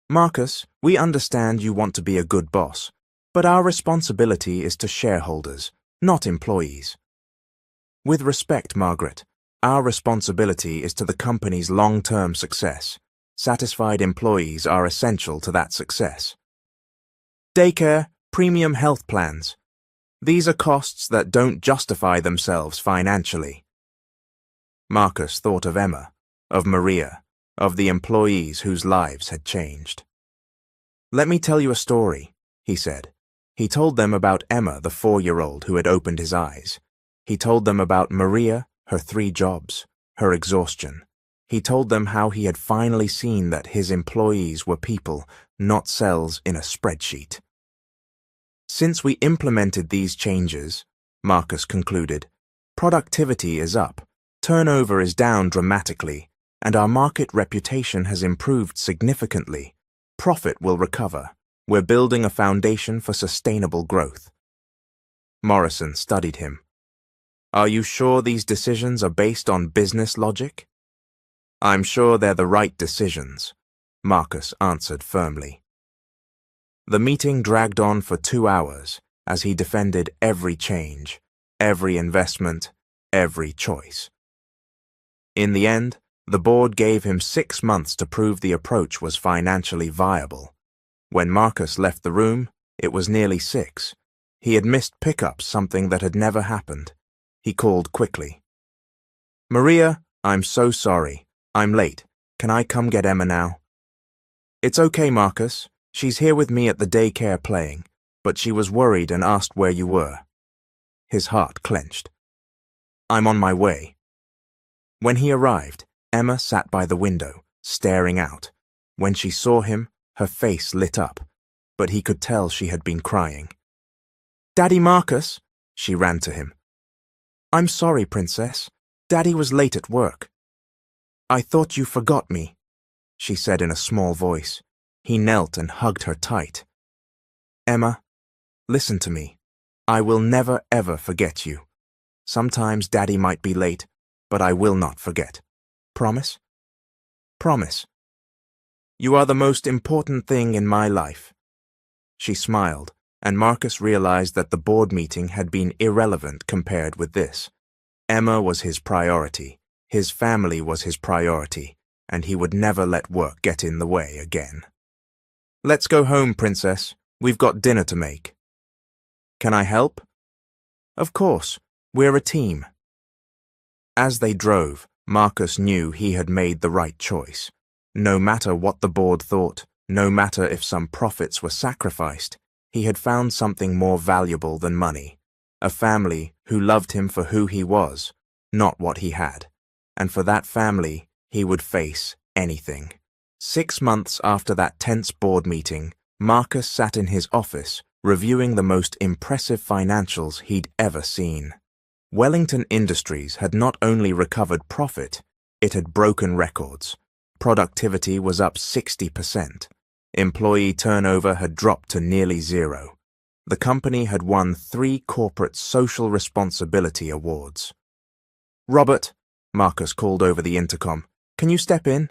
"Marcus, we understand you want to be a good boss, but our responsibility is to shareholders, not employees." "With respect, Margaret, our responsibility is to the company's long-term success. Satisfied employees are essential to that success." "Daycare, premium health plans. These are costs that don't justify themselves financially." Marcus thought of Emma, of Maria, of the employees whose lives had changed. "Let me tell you a story," he said. He told them about Emma, the 4-year-old who had opened his eyes. He told them about Maria, her 3 jobs, her exhaustion. He told them how he had finally seen that his employees were people, not cells in a spreadsheet. "Since we implemented these changes," Marcus concluded, "productivity is up, turnover is down dramatically, and our market reputation has improved significantly. Profit will recover. We're building a foundation for sustainable growth." Morrison studied him. "Are you sure these decisions are based on business logic?" "I'm sure they're the right decisions," Marcus answered firmly. The meeting dragged on for 2 hours as he defended every change, every investment, every choice. In the end, the board gave him 6 months to prove the approach was financially viable. When Marcus left the room, it was nearly 6. He had missed pickups, something that had never happened. He called quickly. "Maria, I'm so sorry. I'm late. Can I come get Emma now?" "It's okay, Marcus. She's here with me at the daycare playing, but she was worried and asked where you were." His heart clenched. "I'm on my way." When he arrived, Emma sat by the window, staring out. When she saw him, her face lit up, but he could tell she had been crying. "Daddy Marcus," she ran to him. "I'm sorry, Princess. Daddy was late at work." "I thought you forgot me," she said in a small voice. He knelt and hugged her tight. "Emma, listen to me. I will never ever forget you. Sometimes Daddy might be late, but I will not forget. Promise?" "Promise." "You are the most important thing in my life." She smiled, and Marcus realized that the board meeting had been irrelevant compared with this. Emma was his priority, his family was his priority, and he would never let work get in the way again. "Let's go home, Princess. We've got dinner to make." "Can I help?" "Of course. We're a team." As they drove, Marcus knew he had made the right choice. No matter what the board thought, no matter if some profits were sacrificed, he had found something more valuable than money. A family who loved him for who he was, not what he had. And for that family, he would face anything. 6 months after that tense board meeting, Marcus sat in his office, reviewing the most impressive financials he'd ever seen. Wellington Industries had not only recovered profit, it had broken records. Productivity was up 60%. Employee turnover had dropped to nearly zero. The company had won 3 corporate social responsibility awards. "Robert," Marcus called over the intercom, "can you step in?"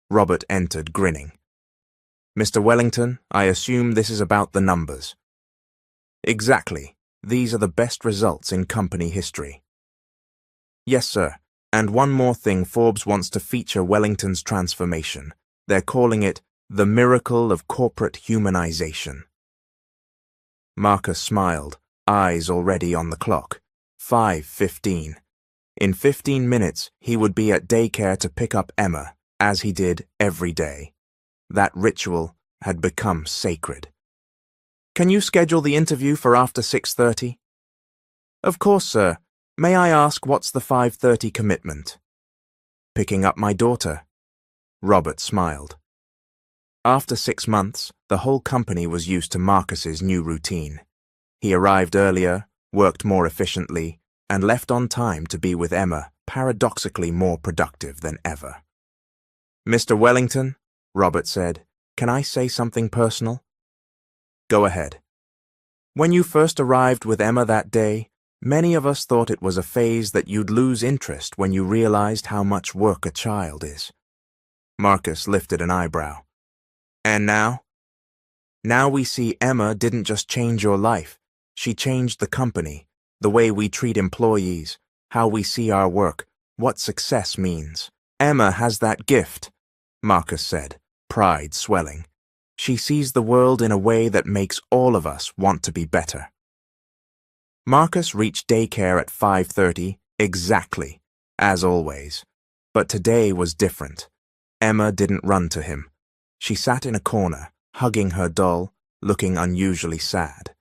Robert entered, grinning. "Mr. Wellington, I assume this is about the numbers." "Exactly. These are the best results in company history." "Yes, sir. And one more thing, Forbes wants to feature Wellington's transformation. They're calling it the miracle of corporate humanization." Marcus smiled, eyes already on the clock. 5:15. In 15 minutes, he would be at daycare to pick up Emma, as he did every day. That ritual had become sacred. "Can you schedule the interview for after 6:30? "Of course, sir. May I ask what's the 5:30 commitment?" "Picking up my daughter." Robert smiled. After 6 months, the whole company was used to Marcus's new routine. He arrived earlier, worked more efficiently, and left on time to be with Emma, paradoxically more productive than ever. "Mr. Wellington," Robert said, "can I say something personal?" "Go ahead." "When you first arrived with Emma that day, many of us thought it was a phase that you'd lose interest when you realized how much work a child is." Marcus lifted an eyebrow. "And now?" "Now we see Emma didn't just change your life. She changed the company, the way we treat employees, how we see our work, what success means. Emma has that gift," Marcus said, pride swelling. "She sees the world in a way that makes all of us want to be better." Marcus reached daycare at 5:30, exactly, as always. But today was different. Emma didn't run to him. She sat in a corner, hugging her doll, looking unusually sad.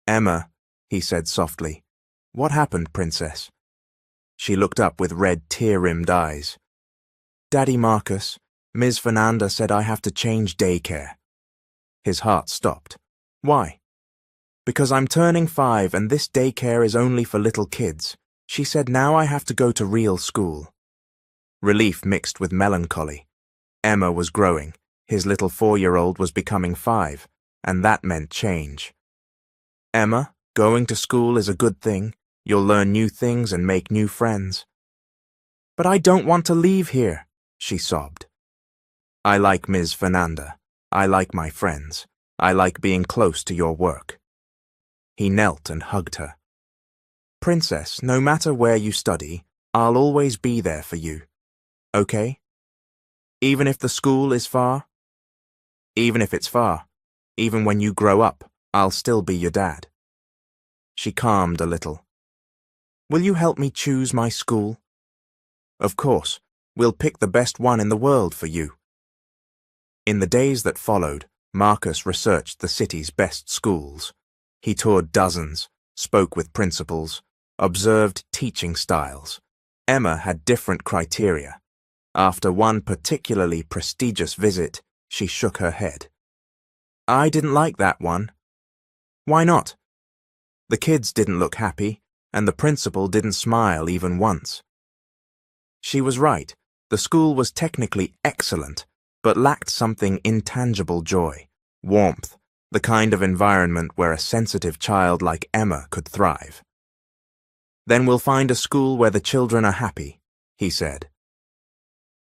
"Emma," he said softly, "what happened, princess?" She looked up with red, tear-rimmed eyes. "Daddy Marcus, Ms. Fernanda said I have to change daycare." His heart stopped. "Why?" "Because I'm turning 5 and this daycare is only for little kids. She said now I have to go to real school." Relief mixed with melancholy. Emma was growing. His little 4-year-old was becoming 5, and that meant change. "Emma, going to school is a good thing. You'll learn new things and make new friends." "But I don't want to leave here," she sobbed. "I like Ms. Fernanda. I like my friends. I like being close to your work." He knelt and hugged her. "Princess, no matter where you study, I'll always be there for you. Okay? Even if the school is far?" "Even if it's far. Even when you grow up, I'll still be your dad." She calmed a little. "Will you help me choose my school?" "Of course. We'll pick the best one in the world for you." In the days that followed, Marcus researched the city's best schools. He toured dozens, spoke with principals, observed teaching styles. Emma had different criteria. After one particularly prestigious visit, she shook her head. "I didn't like that one." "Why not?" "The kids didn't look happy, and the principal didn't smile even once." She was right. The school was technically excellent, but lacked something intangible joy, warmth, the kind of environment where a sensitive child like Emma could thrive. "Then we'll find a school where the children are happy," he said.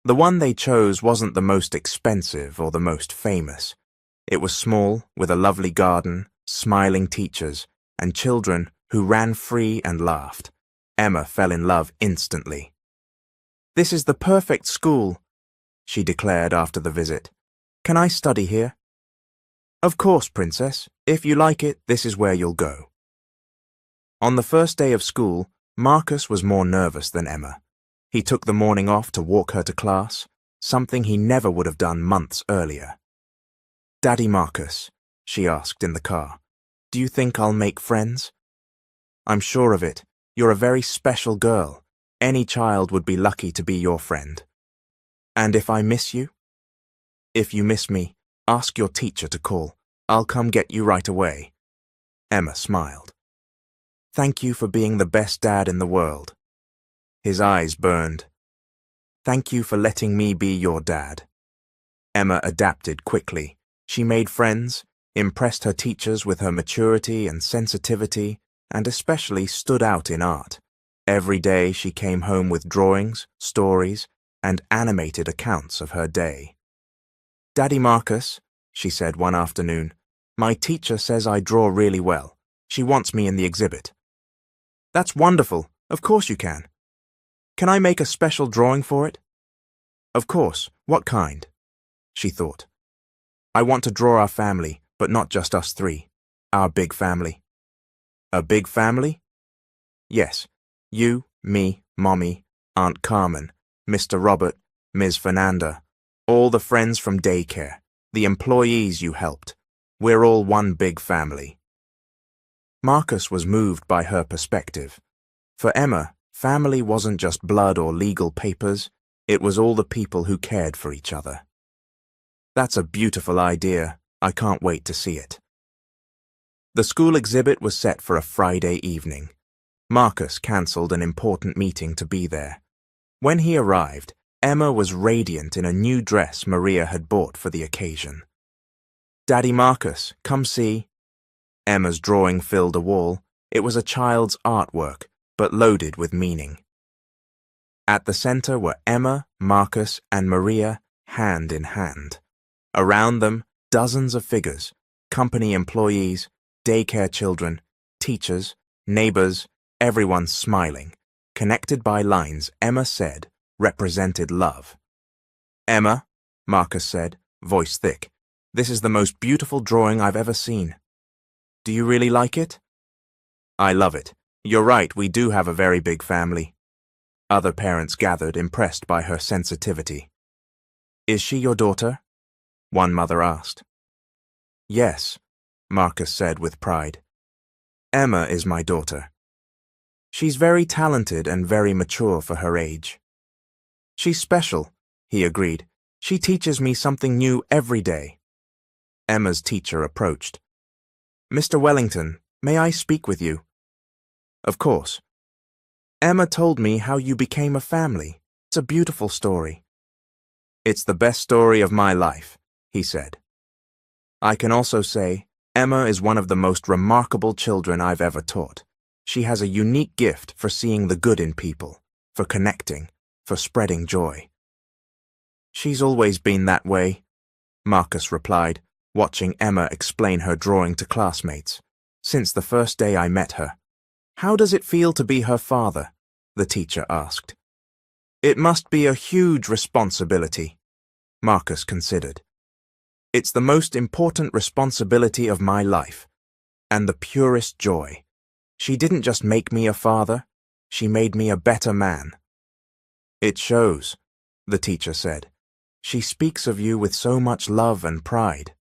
The one they chose wasn't the most expensive or the most famous. It was small, with a lovely garden, smiling teachers, and children who ran free and laughed. Emma fell in love instantly. "This is the perfect school," she declared after the visit. "Can I study here?" "Of course, princess. If you like it, this is where you'll go." On the first day of school, Marcus was more nervous than Emma. He took the morning off to walk her to class, something he never would have done months earlier. "Daddy Marcus," she asked in the car, "do you think I'll make friends?" "I'm sure of it. You're a very special girl. Any child would be lucky to be your friend." "And if I miss you?" "If you miss me, ask your teacher to call. I'll come get you right away." Emma smiled. "Thank you for being the best dad in the world." His eyes burned. "Thank you for letting me be your dad." Emma adapted quickly. She made friends, impressed her teachers with her maturity and sensitivity, and especially stood out in art. Every day she came home with drawings, stories, and animated accounts of her day. "Daddy Marcus," she said one afternoon, "my teacher says I draw really well. She wants me in the exhibit." "That's wonderful. Of course you can. Can I make a special drawing for it?" "Of course. What kind?" She thought. "I want to draw our family, but not just us three. Our big family." "A big family?" "Yes. You, me, Mommy, Aunt Carmen, Mr. Robert, Ms. Fernanda, all the friends from daycare, the employees you helped. We're all one big family." Marcus was moved by her perspective. For Emma, family wasn't just blood or legal papers, it was all the people who cared for each other. "That's a beautiful idea. I can't wait to see it." The school exhibit was set for a Friday evening. Marcus cancelled an important meeting to be there. When he arrived, Emma was radiant in a new dress Maria had bought for the occasion. "Daddy Marcus, come see." Emma's drawing filled a wall. It was a child's artwork, but loaded with meaning. At the center were Emma, Marcus, and Maria, hand in hand. Around them, dozens of figures, company employees, daycare children, teachers, neighbors, everyone smiling, connected by lines Emma said represented love. "Emma," Marcus said, voice thick, "this is the most beautiful drawing I've ever seen. Do you really like it?" "I love it. You're right, we do have a very big family." Other parents gathered, impressed by her sensitivity. "Is she your daughter?" one mother asked. "Yes," Marcus said with pride. "Emma is my daughter. She's very talented and very mature for her age." "She's special," he agreed. "She teaches me something new every day." Emma's teacher approached. "Mr. Wellington, may I speak with you?" "Of course." "Emma told me how you became a family. It's a beautiful story." "It's the best story of my life," he said. "I can also say Emma is one of the most remarkable children I've ever taught. She has a unique gift for seeing the good in people, for connecting, for spreading joy." "She's always been that way," Marcus replied, watching Emma explain her drawing to classmates. "Since the first day I met her." "How does it feel to be her father?" the teacher asked. "It must be a huge responsibility," Marcus considered. "It's the most important responsibility of my life, and the purest joy. She didn't just make me a father, she made me a better man." "It shows," the teacher said. "She speaks of you with so much love and pride."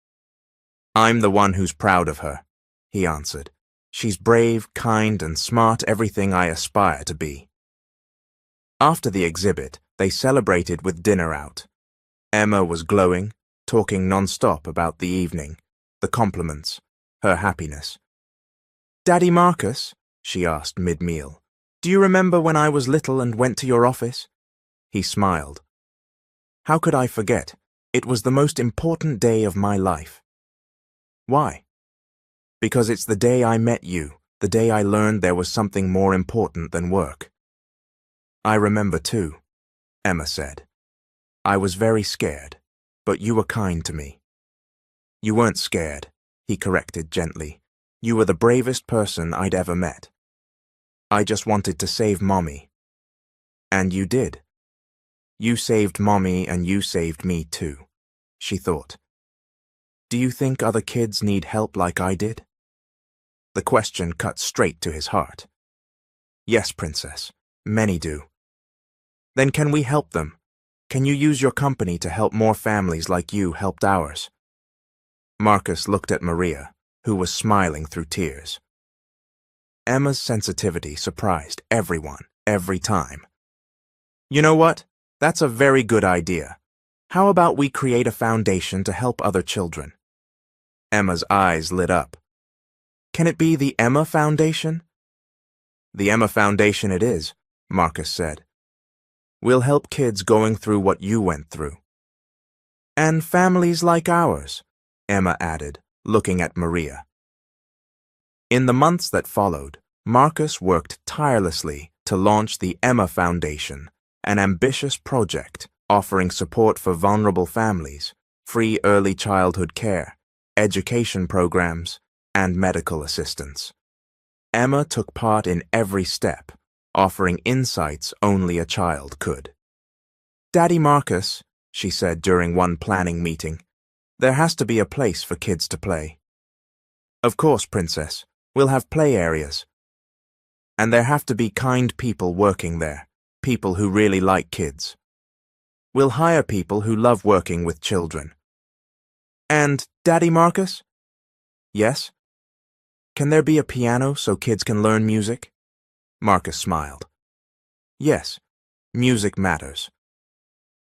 "I'm the one who's proud of her," he answered. "She's brave, kind, and smart, everything I aspire to be." After the exhibit, they celebrated with dinner out. Emma was glowing, talking non-stop about the evening, the compliments, her happiness. "Daddy Marcus," she asked mid-meal, "do you remember when I was little and went to your office?" He smiled. "How could I forget? It was the most important day of my life." "Why?" "Because it's the day I met you, the day I learned there was something more important than work." "I remember too," Emma said. "I was very scared, but you were kind to me." "You weren't scared," he corrected gently. "You were the bravest person I'd ever met. I just wanted to save Mommy." "And you did. You saved Mommy and you saved me too," she thought. "Do you think other kids need help like I did?" The question cut straight to his heart. "Yes, Princess, many do." Then can we help them? Can you use your company to help more families like you helped ours? Marcus looked at Maria, who was smiling through tears. Emma's sensitivity surprised everyone, every time. You know what? That's a very good idea. How about we create a foundation to help other children? Emma's eyes lit up. Can it be the Emma Foundation? The Emma Foundation it is, Marcus said. We'll help kids going through what you went through. And families like ours, Emma added, looking at Maria. In the months that followed, Marcus worked tirelessly to launch the Emma Foundation, an ambitious project offering support for vulnerable families, free early childhood care, education programs, and medical assistance. Emma took part in every step, offering insights only a child could. Daddy Marcus, she said during one planning meeting, there has to be a place for kids to play. Of course, Princess, we'll have play areas. And there have to be kind people working there, people who really like kids. We'll hire people who love working with children. And, Daddy Marcus? Yes? Can there be a piano so kids can learn music? Marcus smiled. Yes, music matters.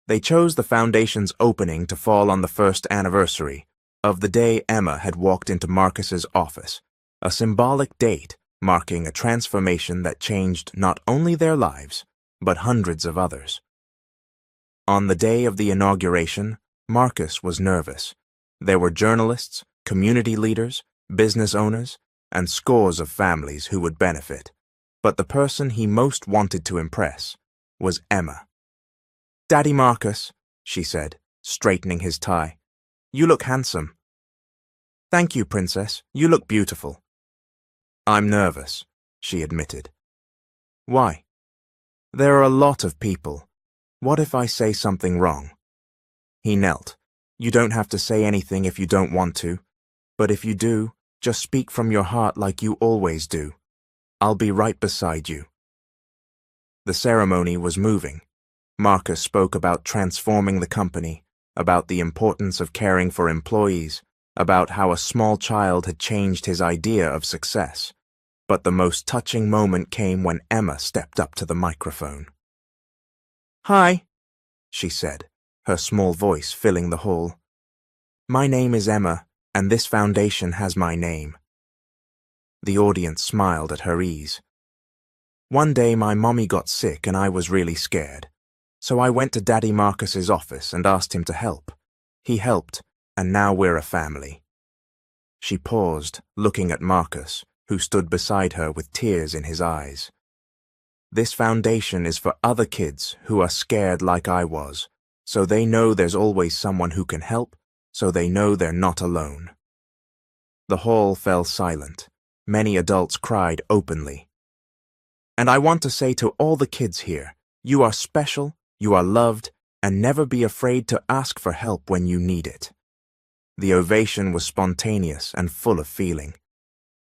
They chose the foundation's opening to fall on the first anniversary of the day Emma had walked into Marcus's office, a symbolic date marking a transformation that changed not only their lives, but hundreds of others. On the day of the inauguration, Marcus was nervous. There were journalists, community leaders, business owners, and scores of families who would benefit. But the person he most wanted to impress was Emma. Daddy Marcus, she said, straightening his tie, you look handsome. Thank you, Princess. You look beautiful. I'm nervous, she admitted. Why? There are a lot of people. What if I say something wrong? He knelt. You don't have to say anything if you don't want to. But if you do, just speak from your heart like you always do. I'll be right beside you. The ceremony was moving. Marcus spoke about transforming the company, about the importance of caring for employees, about how a small child had changed his idea of success. But the most touching moment came when Emma stepped up to the microphone. Hi, she said, her small voice filling the hall. My name is Emma, and this foundation has my name. The audience smiled at her ease. One day my mommy got sick and I was really scared. So I went to Daddy Marcus's office and asked him to help. He helped, and now we're a family. She paused, looking at Marcus, who stood beside her with tears in his eyes. This foundation is for other kids who are scared like I was, so they know there's always someone who can help, so they know they're not alone. The hall fell silent. Many adults cried openly. And I want to say to all the kids here, you are special, you are loved, and never be afraid to ask for help when you need it. The ovation was spontaneous and full of feeling.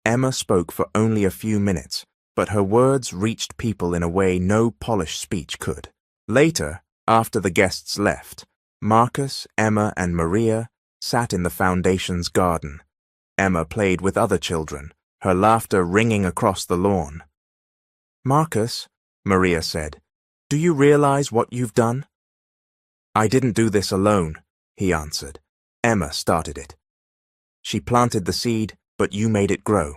Emma spoke for only a few minutes, but her words reached people in a way no polished speech could. Later, after the guests left, Marcus, Emma, and Maria sat in the foundation's garden. Emma played with other children, her laughter ringing across the lawn. Marcus, Maria said, do you realize what you've done? I didn't do this alone, he answered. Emma started it. She planted the seed, but you made it grow.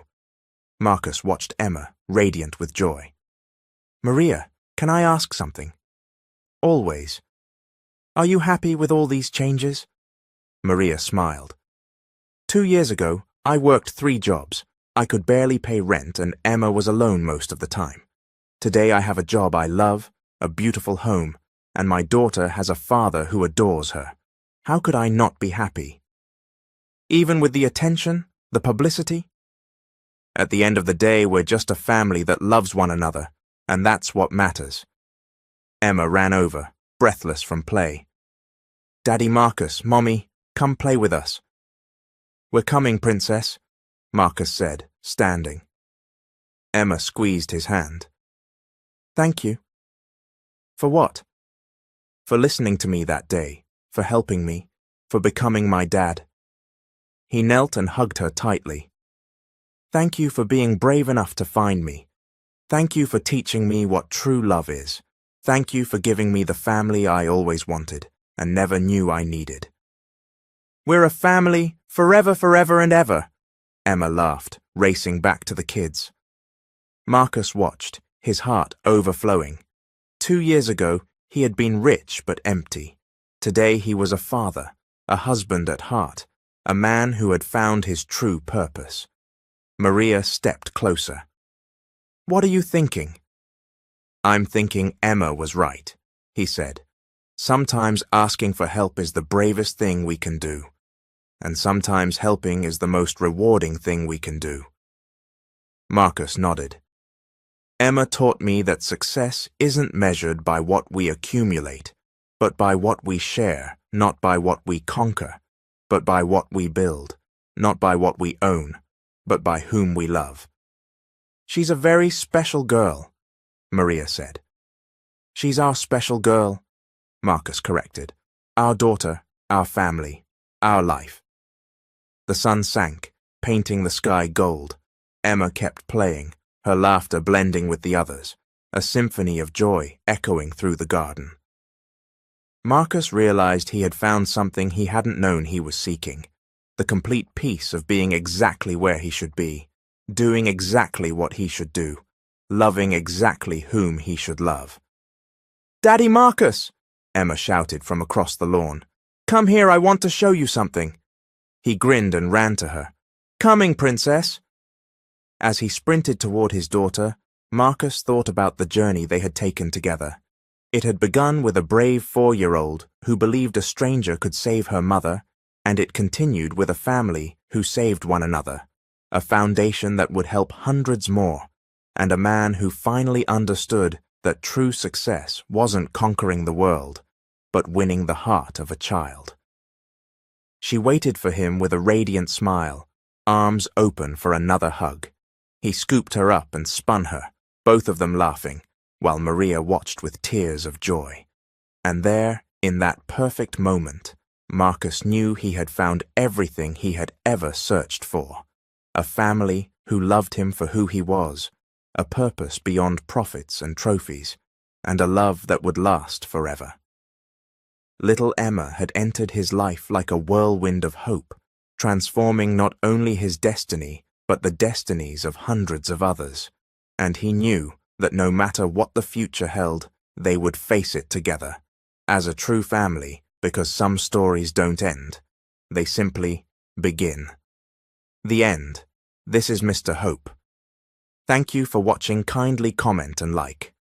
Marcus watched Emma, radiant with joy. Maria, can I ask something? Always. Are you happy with all these changes? Maria smiled. 2 years ago, I worked 3 jobs. I could barely pay rent and Emma was alone most of the time. Today I have a job I love, a beautiful home, and my daughter has a father who adores her. How could I not be happy? Even with the attention, the publicity? At the end of the day, we're just a family that loves one another, and that's what matters. Emma ran over, breathless from play. Daddy Marcus, Mommy, come play with us. We're coming, Princess, Marcus said, standing. Emma squeezed his hand. Thank you. For what? For listening to me that day, for helping me, for becoming my dad. He knelt and hugged her tightly. Thank you for being brave enough to find me. Thank you for teaching me what true love is. Thank you for giving me the family I always wanted and never knew I needed. We're a family, forever, forever and ever, Emma laughed, racing back to the kids. Marcus watched, his heart overflowing. 2 years ago, he had been rich but empty. Today he was a father, a husband at heart, a man who had found his true purpose. Maria stepped closer. What are you thinking? I'm thinking Emma was right, he said. Sometimes asking for help is the bravest thing we can do. And sometimes helping is the most rewarding thing we can do. Marcus nodded. Emma taught me that success isn't measured by what we accumulate, but by what we share, not by what we conquer, but by what we build, not by what we own, but by whom we love. She's a very special girl, Maria said. She's our special girl, Marcus corrected. Our daughter, our family, our life. The sun sank, painting the sky gold. Emma kept playing, her laughter blending with the others, a symphony of joy echoing through the garden. Marcus realized he had found something he hadn't known he was seeking, the complete peace of being exactly where he should be, doing exactly what he should do, loving exactly whom he should love. Daddy Marcus! Emma shouted from across the lawn. Come here, I want to show you something. He grinned and ran to her. Coming, princess! As he sprinted toward his daughter, Marcus thought about the journey they had taken together. It had begun with a brave 4-year-old who believed a stranger could save her mother, and it continued with a family who saved one another, a foundation that would help hundreds more, and a man who finally understood that true success wasn't conquering the world, but winning the heart of a child. She waited for him with a radiant smile, arms open for another hug. He scooped her up and spun her, both of them laughing, while Maria watched with tears of joy. And there, in that perfect moment, Marcus knew he had found everything he had ever searched for. A family who loved him for who he was, a purpose beyond profits and trophies, and a love that would last forever. Little Emma had entered his life like a whirlwind of hope, transforming not only his destiny, but the destinies of hundreds of others. And he knew that no matter what the future held, they would face it together, as a true family, because some stories don't end. They simply begin. The end. This is Mr. Hope. Thank you for watching. Kindly comment and like.